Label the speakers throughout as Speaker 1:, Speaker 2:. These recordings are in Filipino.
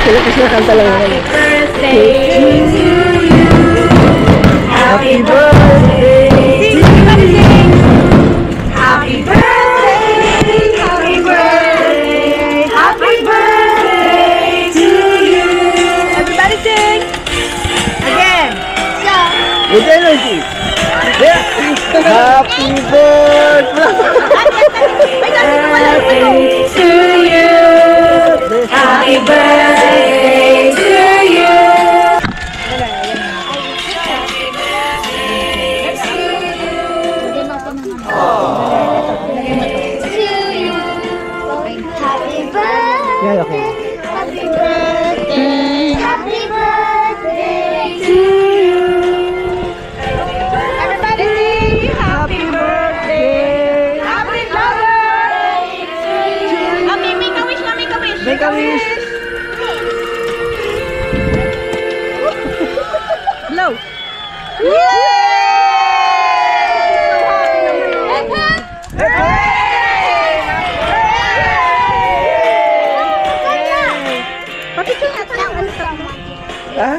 Speaker 1: Sila kasi nakanta lang naman.
Speaker 2: Happy birthday to you. Happy birthday to you. Happy birthday, happy birthday, happy birthday to you. Everybody sing. Again.
Speaker 1: With energy. Yeah. Happy birthday
Speaker 2: To you. Happy birthday to you.
Speaker 1: Yeah, okay.
Speaker 2: Happy birthday. Happy birthday to you. Everybody sing. Happy birthday. Happy birthday to you. Make a wish, make a wish.
Speaker 1: Make a wish.
Speaker 2: Blow. Yay!
Speaker 1: Ah?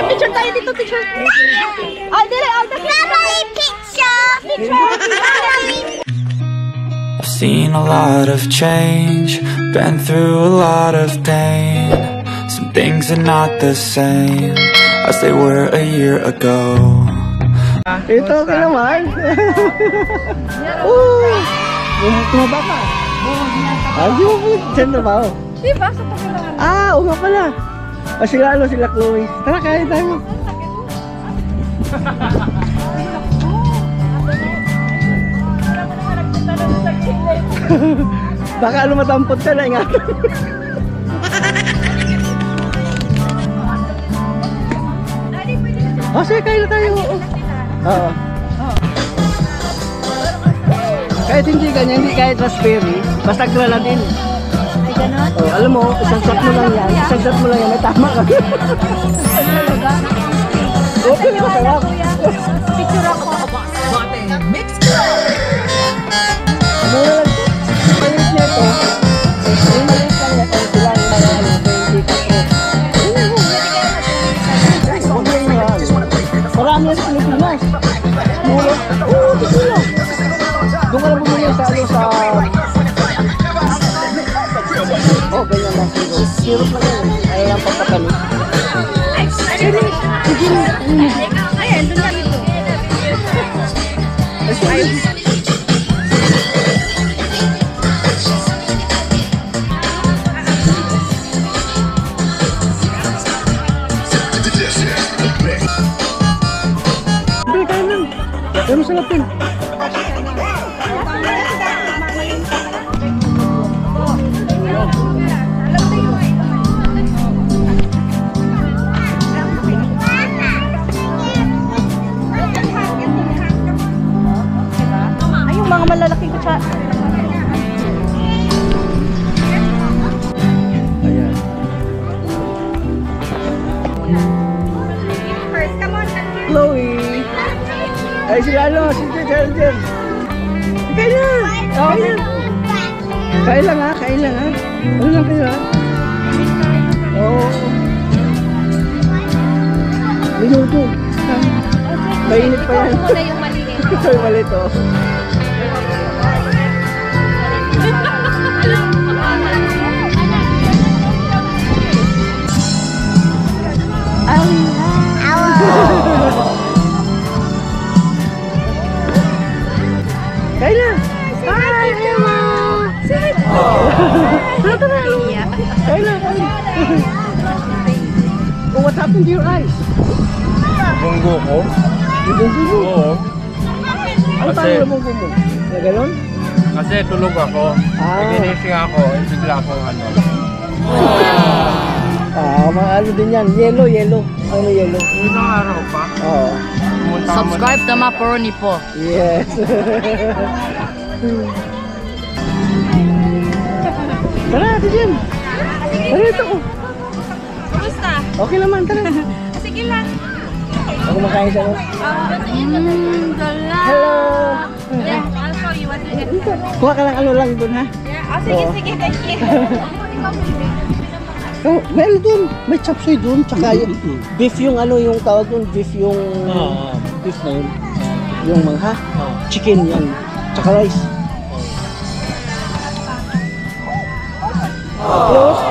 Speaker 2: Picture tayo dito, picture. Oh, dire, all the picture.
Speaker 3: I've seen a lot of change, been through a lot of pain. Some things are not the same as they were a year ago.
Speaker 1: Ito ka naman. Tumaba ka. Hindi mo po dyan trabaho.
Speaker 2: Diba? Sa pakilangan.
Speaker 1: Oo nga pala. Sila Chloe. Tara, kain tayo. Baka matampot ka na, ingatan. Sige, kain na tayo. Oo. Kahit hindi ganyan, hindi kahit raspberry, basta granadine.
Speaker 2: Ay, ganon?
Speaker 1: Oh, alam mo, isang shot mo lang yan. Isang shot mo lang yan, may tama ka. Okay, masarap.
Speaker 2: Picture ako.
Speaker 1: Mura lang ito. Maliit na ito. Yung maliit lang yan, ang silang mga 20 kaso. Marami yan sa Pilipinas. Mura. Oo, dito lang. Doon ka lang bumili sa oh, ganyan lang siguro. Syrup lang yan. Ayaw lang pagpapali. Sige. Ayan, doon lang ito. Hindi, kain lang. Kaya masarap din.
Speaker 2: Mga malalaking kutsa.
Speaker 1: Ayan. Chloe. Ay, si Challenger. Kain na. Kain. Kain lang ha. Ano lang kayo ha? Oo. Minuto. Mainit pa yan.
Speaker 2: Ito na yung maliit.
Speaker 1: Ito yung maliit oh. Kain na! Hi, Emma! Kain na! Oh, what happened to your eyes?
Speaker 4: Bunggo ko?
Speaker 1: Yung bunggo?
Speaker 4: Oo.
Speaker 1: Ano paano yung bunggo mo? Na gano'n?
Speaker 4: Kasi tulog ako. Ginising ako. Bigla akong ano.
Speaker 1: Mga ano din yan. Yellow. Ano yellow?
Speaker 4: Ilang araw pa?
Speaker 1: Oo.
Speaker 5: Subscribe to Maporoni po.
Speaker 1: Yes. Tara, ate Jem. Tara, ito ko.
Speaker 2: Kumusta?
Speaker 1: Okay naman, tara.
Speaker 2: Sige lang.
Speaker 1: Ako makain siya, no?
Speaker 2: Hello.
Speaker 1: Hello.
Speaker 2: Yeah, I'll call
Speaker 1: Kuha ka lang ano lang dun ha.
Speaker 2: Oh, sige, sige, thank you.
Speaker 1: Oh, meron dun. May chop suey dun. Tsaka yung beef yung ano yung tawag dun. Beef yung... beef na yun. Yung mga chicken yan. Tsaka rice. Close.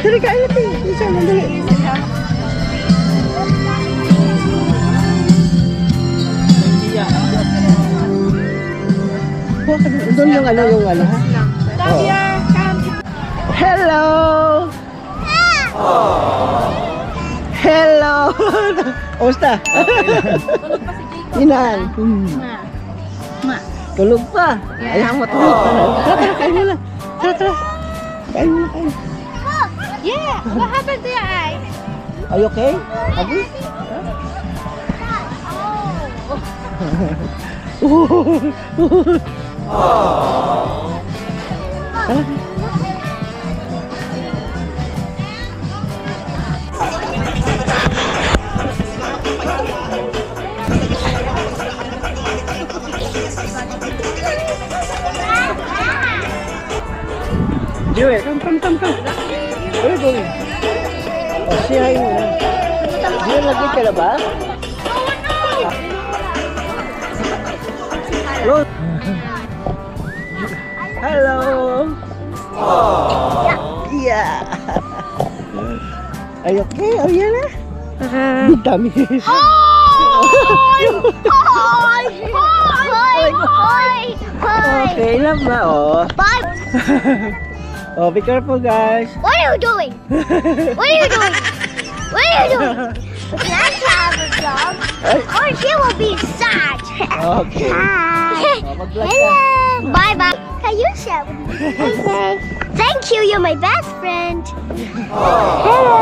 Speaker 1: Dali kain natin. Isa, mandali. Doon yung ano ha? Hello! Hello! Kumusta? Inang. Tulog pa. Ayaw mo tulog pa na. Tara, kain mo lang. Tara. Kain mo lang, kain.
Speaker 2: Yeah, what happened to your eye?
Speaker 1: Are you okay? Abi? Joey, come. Where are you going? Oh, say hi muna. Joey, lagi ka na ba? Hello. Hello. Yeah. Are you okay? Are you na? Dami. Okay lang ba? Oh. Oh, be careful, guys.
Speaker 6: What are you doing? What are you doing? What are you doing? Can I have a job? Or she will be sad.
Speaker 1: Okay.
Speaker 6: Hi.
Speaker 1: Mag-vlog ka.
Speaker 6: Hello. Bye bye. Can you share with me? Okay. Thank you. You're my best friend. Hello.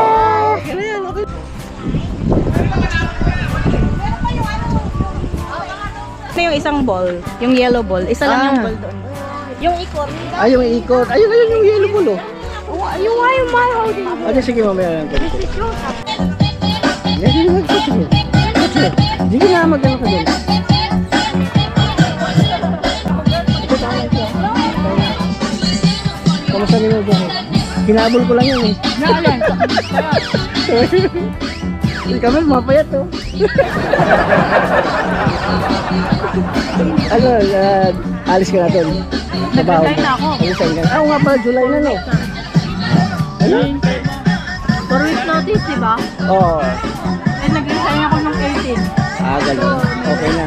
Speaker 2: Ito yung isang ball, yung yellow ball. Isa lang yung ball doon. Yung ikot.
Speaker 1: Ay, yung ikot. Ayun yung yellow ball, oh.
Speaker 6: You why am I holding it?
Speaker 1: Ano, sige, mamaya lang. Yan, sige na, mag-ano ka doon. Kamusta niyo doon? Hinabol ko lang yun eh.
Speaker 2: Naalan.
Speaker 1: Kami, mapayat oh. Ano, alis ka natin.
Speaker 2: Nag-resign na ako.
Speaker 1: Nag-resign ka na. Ah, nga pala, July na no. Ano?
Speaker 2: 4 weeks notice, diba?
Speaker 1: Oo.
Speaker 2: Eh, nag-resign ako nung 18.
Speaker 1: Ah, galing. Okay na.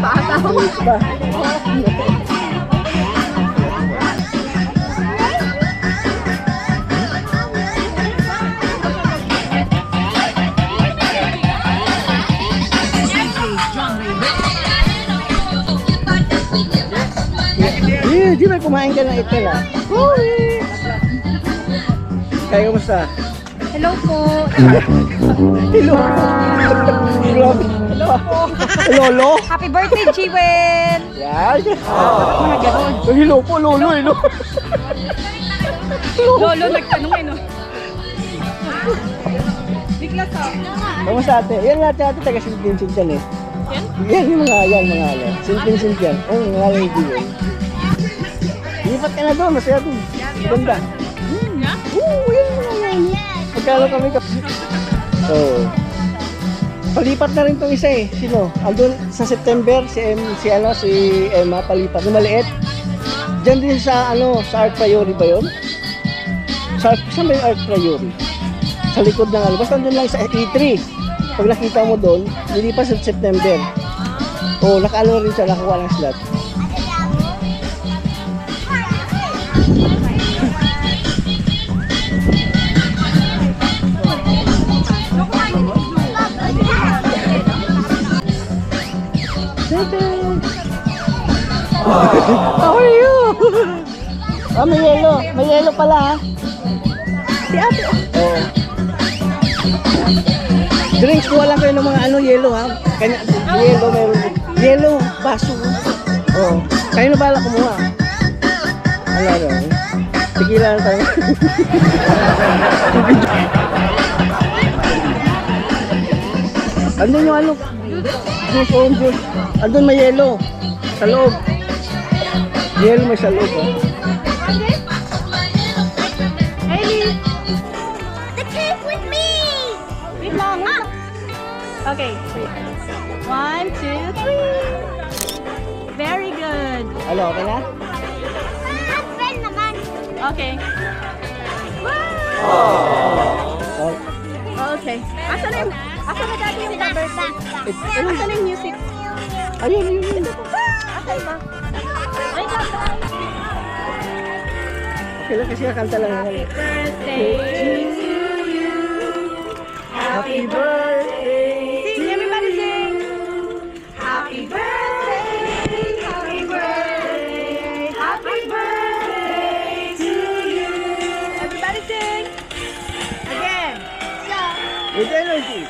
Speaker 2: Bata ako.
Speaker 1: Weeks pa. Di ba kumain ka ng itil ah? Kaya kumusta?
Speaker 2: Hello po.
Speaker 1: Hello. Hello po. Lolo?
Speaker 2: Happy birthday, Jiwen!
Speaker 1: Yan.
Speaker 2: Mga ganon.
Speaker 1: Hello po, lolo. Hello.
Speaker 2: Lolo, nagtanong eh, no? Bigla ka.
Speaker 1: Kamusta ate? Yan lahat ate taga Sintin-Sintin eh.
Speaker 2: Yan?
Speaker 1: Yan yung mga ala. Sintin-Sintin. Oo, mga ala yung diyan. Lipat ka na doon, masaya doon. Maganda.
Speaker 2: Yeah?
Speaker 1: Oo, yan mga yan. Pagkalo kami ka. Oo. Palipat na rin tong isa eh. Sino? Andun sa September, si Emma palipat. Yung maliit. Diyan din sa sa Art Priori ba yun? Saan ba yung Art Priori? Sa likod ng basta andun lang sa E3. Pag nakita mo doon, hindi pa sa September. Oo, nakaano rin siya, nakakuha ng slot. How are you? Oh, may yelo. May yelo pala ha.
Speaker 2: Si ate.
Speaker 1: Oo. Drinks, kuha lang kayo ng mga yelo ha. Kanya, yelo, meron. Yelo, baso. Oo. Kayo na bala kumuha. Wala rin. Tigilan lang tayo. Ano yung Juice, orange juice. Andun may yellow. Sa loob. Yellow may sa loob. Oh.
Speaker 2: Hailey!
Speaker 6: The cake with me.
Speaker 2: Wait lang. Okay. 1, 2, 3. Very good.
Speaker 1: Ano, okay na?
Speaker 6: Friend naman.
Speaker 2: Okay.
Speaker 1: Oh.
Speaker 2: Okay. Asan na dati yung number? Asan na yung music?
Speaker 1: Ayun, yun.
Speaker 2: Asan ba? Wait lang.
Speaker 1: Okay lang kasi kakanta lang.
Speaker 2: Birthday to you. Happy birthday. Sing, everybody sing. Happy birthday. Happy birthday. Happy birthday to you. Everybody sing. Again.
Speaker 1: With energy.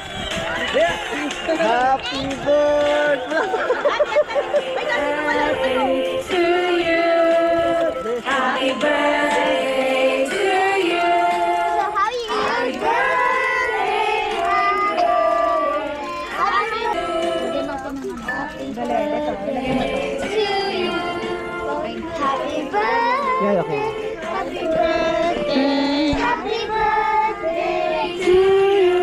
Speaker 1: Yeah. Happy birthday.
Speaker 2: To you. Happy birthday to you.
Speaker 6: So how you doing? Happy birthday.
Speaker 1: Yeah, okay.
Speaker 6: Happy birthday. Happy birthday to you.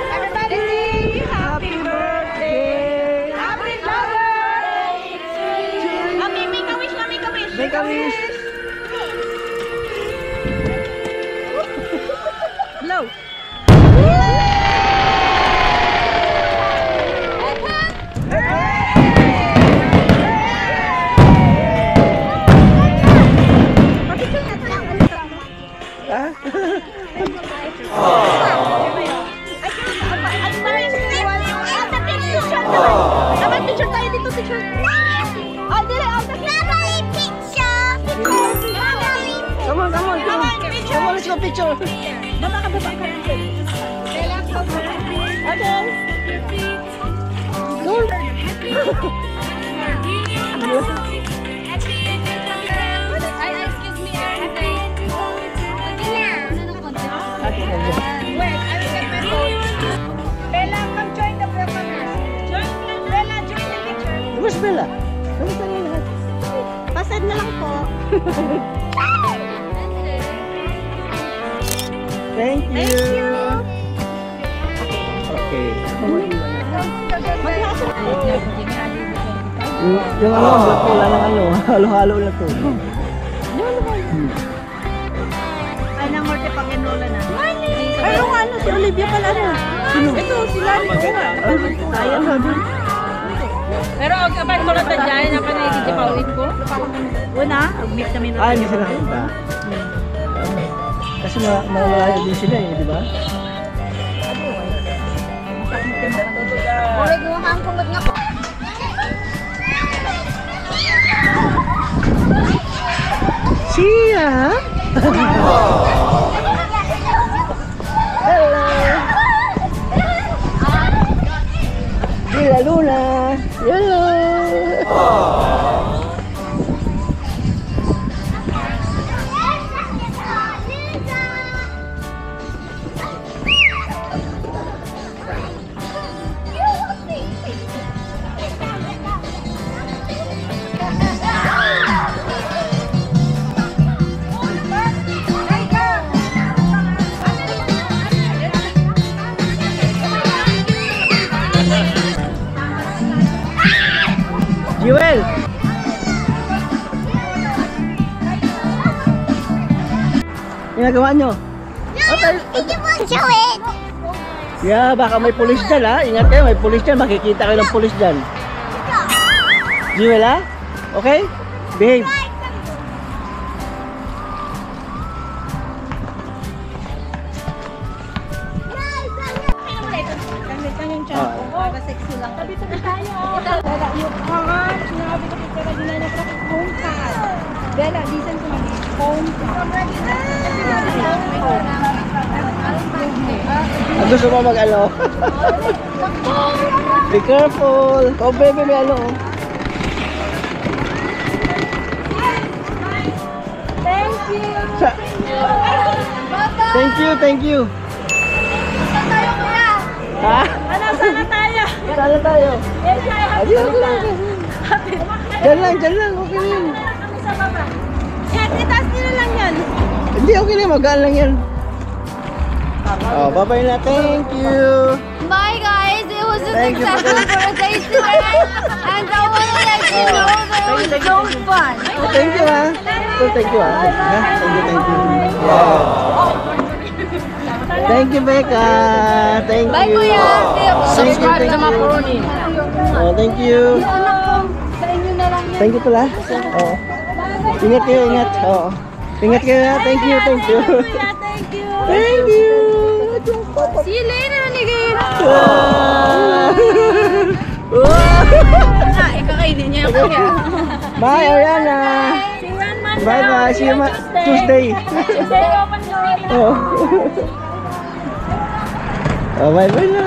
Speaker 2: Everybody sing. Happy birthday. Happy birthday to you. Make a wish, make a wish.
Speaker 1: Make a wish.
Speaker 2: Blow. Dapat picture tayo dito, picture. Oh, dili,
Speaker 6: Family picture.
Speaker 1: Come on, come on, come on.
Speaker 2: picture.
Speaker 1: Come on, let's go picture.
Speaker 2: Baba ka. Okay. Wait, I will get my phone. Bella, come join the performance. Bella, join the picture.
Speaker 1: Where's Bella? Where's Bella?
Speaker 2: Pasad na lang po.
Speaker 1: Thank you. Okay. Yung ano, wala ng ano, halo-halo na to.
Speaker 2: Ay, nang morte Panginola na. Ay, yung ano, si Olivia pala na. Sino? Ito, si Lani ko nga.
Speaker 1: Sayang sabi.
Speaker 2: Pero kapag ko lang tadyayan na panigid si Paulit ko. Una, mag-meet kami na.
Speaker 1: Hindi sila nakita. Kasi malayo din sila eh, di ba?
Speaker 6: Uy, gumahan kumot nga po.
Speaker 1: Sia! Hello! Bella Luna! Hello! Jewel! Ginagawa nyo?
Speaker 6: Did you want to show it?
Speaker 1: Yeah, baka may pulis dyan ha. Ingat kayo, may pulis dyan. Makikita kayo ng pulis dyan. Jewel ha? Okay? Behave.
Speaker 2: Sexy lang. Sabi tayo. Bella, yung pangat. Sinabi ko kita na dinala ka home card. Bella, listen to me. Home card.
Speaker 1: Gusto mo mag-ano? Be careful. Oh baby, may ano.
Speaker 2: Thank you.
Speaker 1: Thank you, thank you.
Speaker 6: Tayo kuya.
Speaker 1: Ha?
Speaker 2: Ano, sana tayo?
Speaker 1: Saan na tayo?
Speaker 2: Yes, I have
Speaker 1: Adi, okay lang. Diyan lang, okay na yan.
Speaker 2: kami sa baba. Yan, itaas nila lang yan.
Speaker 1: Hindi, okay na, magaan lang yan. Oh, bye-bye na, thank you.
Speaker 6: Bye guys, it was a
Speaker 1: Thank you for
Speaker 6: successful birthday today. And I want to let you know that it was so fun.
Speaker 1: Oh, thank you, ha. Oh, thank you, ha. Thank you. Wow. Thank you, Becca. Thank you.
Speaker 6: Bye kuya.
Speaker 5: Subscribe to Macaroni.
Speaker 1: Oh, thank you.
Speaker 6: Sa inyo na lang yan.
Speaker 1: Thank you pala. Oh. Ingat kayo, ingat. Oh. Ingat kayo, ha. Thank you.
Speaker 2: Thank you.
Speaker 1: Thank you.
Speaker 6: See you later, Nigel.
Speaker 2: Ikakainin niya ako ya.
Speaker 1: Bye, Ariana. Bye-bye. See you Tuesday.
Speaker 2: Tuesday open kami.
Speaker 1: Oh. Oh, bye-bye na.